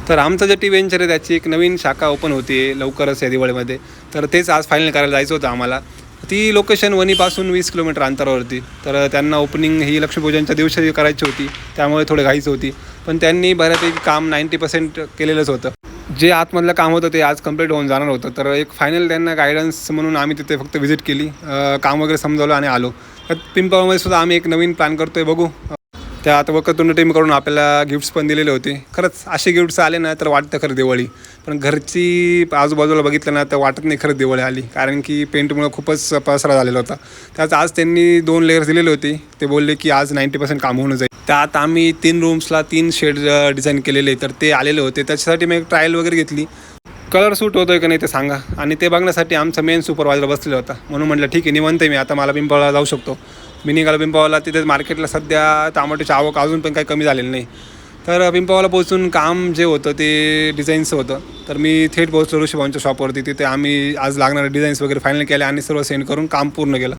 तर आमचं जे टी व्हेंचर आहे त्याची एक नवीन शाखा ओपन होती आहे लवकरच या दिवाळीमध्ये. तर तेच आज फायनल करायला जायचं होतं आम्हाला. ती लोकेशन वणीपासून 20 किलोमीटर अंतरावरती. तर त्यांना ओपनिंग ही लक्ष्मीपूजनच्या दिवशी करायची होती, त्यामुळे थोडी घाईच होती. पण त्यांनी बऱ्यापैकी काम 90% केलेलंच होतं. जे आतमधलं काम होतं ते आज कंप्लीट होऊन जाणार होतं. तर एक फायनल त्यांना गायडन्स म्हणून आम्ही तिथे फक्त व्हिजिट केली, काम वगैरे समजावलं आणि आलो. तर पिंपळमध्ये सुद्धा आम्ही एक नवीन प्लॅन करतो आहे, बघू. त्या आता वक्रतुंड टीमकडून आपल्याला गिफ्ट्स पण दिलेले होते. खरंच असे गिफ्ट्स आले ना तर वाटतं खरं दिवाळी. पण घरची आजूबाजूला बघितलं ना तर वाटत नाही खरं दिवाळी आली, कारण की पेंटमुळं खूपच पसरा झालेला होता. त्याच आज त्यांनी 2 लेयर्स दिलेले होते. ते बोलले की आज 90% काम होऊन जाईल. त्यात आम्ही 3 रूम्सला 3 शेड डिझाईन केलेले, तर ते आलेले होते. त्याच्यासाठी मी एक ट्रायल वगैरे घेतली. कलर सूट होतो आहे का नाही ते सांगा. आणि ते बघण्यासाठी आमचा मेन सुपरवायझर बसलेला होता. म्हणून म्हटलं ठीक आहे, निवांत आहे मी आता, मला पिंपळाला जाऊ शकतो. मी निघालो पिंपळाला. तिथेच मार्केटला सध्या टमाटोची आवक अजून पण काही कमी झालेली नाही. तर पिंपळाला पोहोचून काम जे होतं ते डिझाईन्सचं होतं. तर मी थेट पोहोचलो ऋषीभाऊंच्या शॉपवरती. तिथे आम्ही आज लागणारे डिझाईन्स वगैरे फायनल केले आणि सर्व सेंड करून काम पूर्ण केलं.